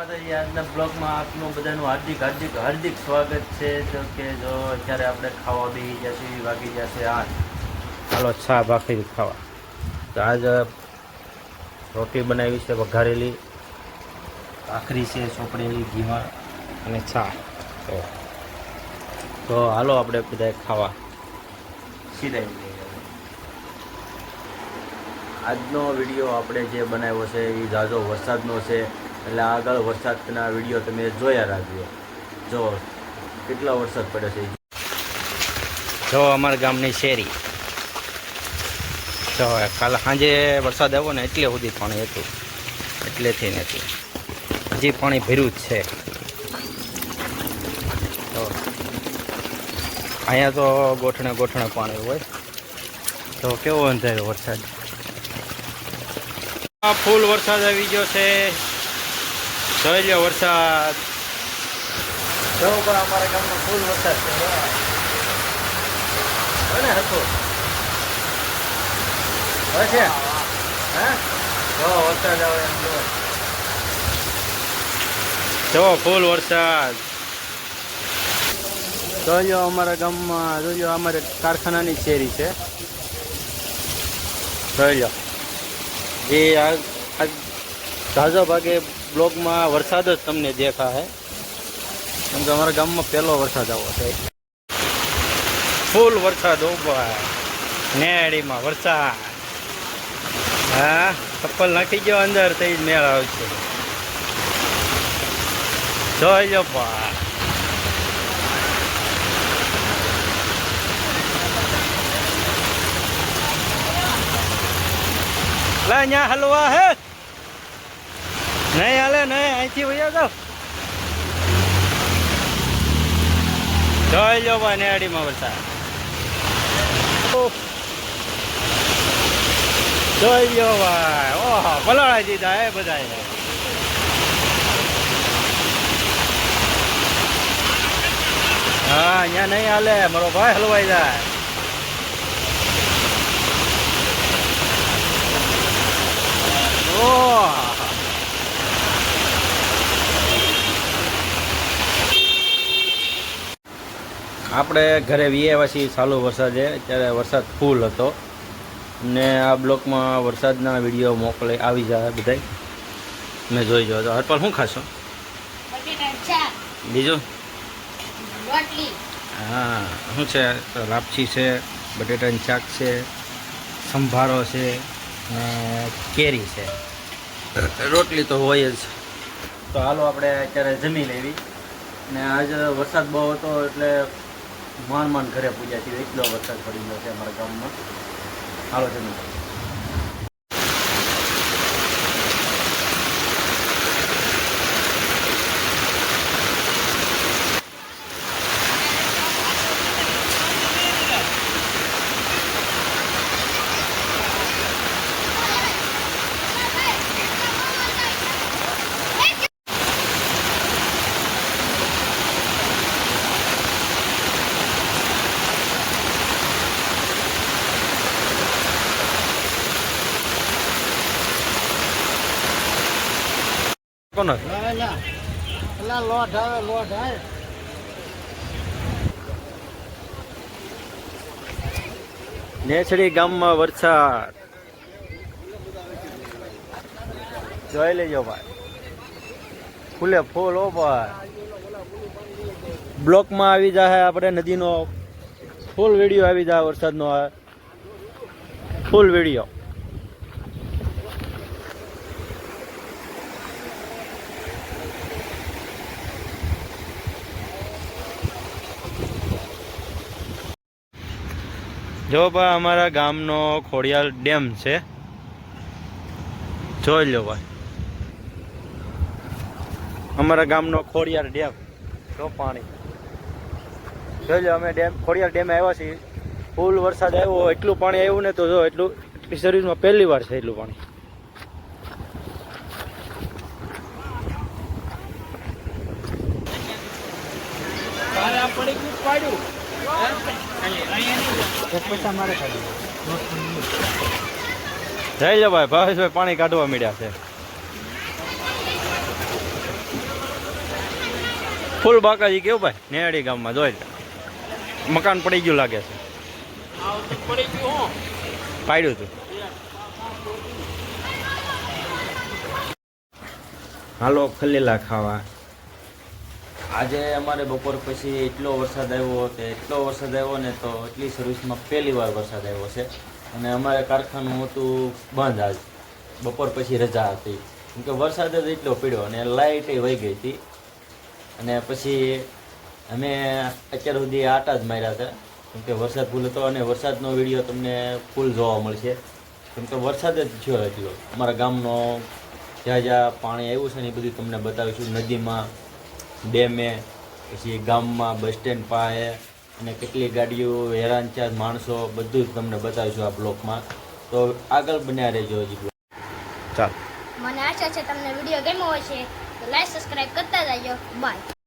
માતાજી, આજના બ્લોગમાં આપનું બધાનું હાર્દિક સ્વાગત છે. જો કે જો અત્યારે આપણે ખાવા બેસી ગયા છે, વાગી ગયા છે 8. હાલો છા ભાખરી ખાવા. તો આજ રોટી બનાવી છે, વઘારેલી ભાખરી છે, ચોપડેલી ઘીમાં અને છા. તો હાલો આપણે બધા ખાવા સીધાઈ. આજનો વિડીયો આપણે જે બનાવ્યો છે એ ઝાઝો વરસાદનો છે, એટલે આગળ વરસાદના વિડીયો તમે જોયા રાખજો. જો કેટલો વરસાદ પડ્યો છે. જો અમારા ગામની શેરી જો કાલે સાંજે વરસાદ આવ્યો ને એટલે સુધી પાણી હતું, એટલેથી નથી હજી પાણી ભર્યું જ છે. તો અહીંયા તો ગોઠણે પાણી હોય. તો કેવો અંધારો વરસાદ, ફૂલ વરસાદ આવી ગયો છે. જોઈ લો વરસાદ, જો પણ અમારા ગામમાં ફૂલ વરસાદ છે ને. હતો છે હા, જો વરસાદ આવે એમ જો ફૂલ વરસાદ. જોઈ લો અમારા ગામમાં, જોઈ લો અમારે કારખાનાની શેરી છે. જોઈ લો જે આ ઝાઝા ભાગે બ્લોગમાં વરસાદ જ તમને દેખાય, કેમ કે અમારા ગામમાં પહેલો વરસાદ આવ્યો છે. ફૂલ વરસાદ ભાઈ, નેડીમાં વરસાદ. હા, ચપ્પલ નાખી ગયો અંદર તો જ મેળ આવશે. જોઈ લો ભાઈ, અહીંયા હલવા હે નહીં હાલે નહીં, અહીંથી વયા જાવ. જોઈ લો ભાઈ નેડીમાં વરસાદ. જોઈ લો ભાઈ, ઓહો પલાળી દીધા એ બધા. હા અહીંયા નહીં હાલે, મારો ભાઈ હલવાઈ જાય. આપણે ઘરે વીએ ચાલુ વરસાદે, અત્યારે વરસાદ ફૂલ હતો ને આ બ્લોકમાં વરસાદના વિડીયો મોકલે આવી જાય બધા. મેં જોઈ જો તો હરપાલ શું ખાશો બીજું? હા શું છે? લાપસી છે, બટેટાની શાક છે, સંભારો છે ને કેરી છે. રોટલી તો હોય જ. તો હાલો આપણે અત્યારે જમી લેવી. ને આજ વરસાદ બહુ હતો એટલે માંડ ઘરે પૂજ્યા છીએ, એટલો વરસાદ પડી ગયો છે અમારા ગામમાં. હાલો જમી. કોનો નેછડી ગામમાં વરસાદ જોઈ લેજો ભાઈ, ફૂલે ફૂલ. ઓ ભાઈ બ્લોકમાં આવી જાય આપણે નદીનો ફૂલ વિડીયો આવી જાય, વરસાદનો ફૂલ વિડીયો. જો ભાઈ અમારા ગામનો ખોડિયાર ડેમ છે, જોઈ લો ભાઈ અમારા ગામનો ખોડિયાર ડેમ. જો પાણી જોઈ લો. અમે ખોડિયાર ડેમે આવ્યા છીએ. ફૂલ વરસાદ આવ્યો, એટલું પાણી આવ્યું ને તો જો એટલું શરીરમાં પહેલી વાર છે એટલું પાણી. જઈ લો ભાઈ, ભાવેશભાઈ પાણી કાઢવા મળ્યા છે. ફૂલ બાકાજી કેવું ભાઈ નેહાડી ગામમાં જોઈ મકાન પડી ગયું લાગે છે. પાડ્યું હતું. હાલો ખલીલા ખાવા. આજે અમારે બપોર પછી એટલો વરસાદ આવ્યો ને તો એટલી સર્વિસમાં પહેલી વાર વરસાદ આવ્યો છે. અને અમારે કારખાનું હતું બંધ આજ બપોર પછી રજા હતી કેમ કે વરસાદ જ એટલો પડ્યો અને લાઇટ વહી ગઈ હતી. અને પછી અમે અત્યાર સુધી આટા જ માર્યા હતા કેમ કે વરસાદ ફૂલ હતો અને વરસાદનો વિડીયો તમને ફૂલ જોવા મળશે કેમ કે વરસાદ જ થયો એટલો. અમારા ગામનો જ્યાં જ્યાં પાણી આવ્યું છે ને એ બધું તમને બતાવીશું. નદીમાં, ડેમે, પછી ગામમાં, બસ સ્ટેન્ડ પાસે અને કેટલી ગાડીઓ હેરાન છે માણસો બધું જ તમને બતાવીશું આ બ્લોકમાં. તો આગળ બન્યા રહેજો હજી. ચાલ, મને આશા છે તમને વિડીયો ગમ્યો હશે તો લાઈક સબસ્ક્રાઇબ કરતા જજો. બાય.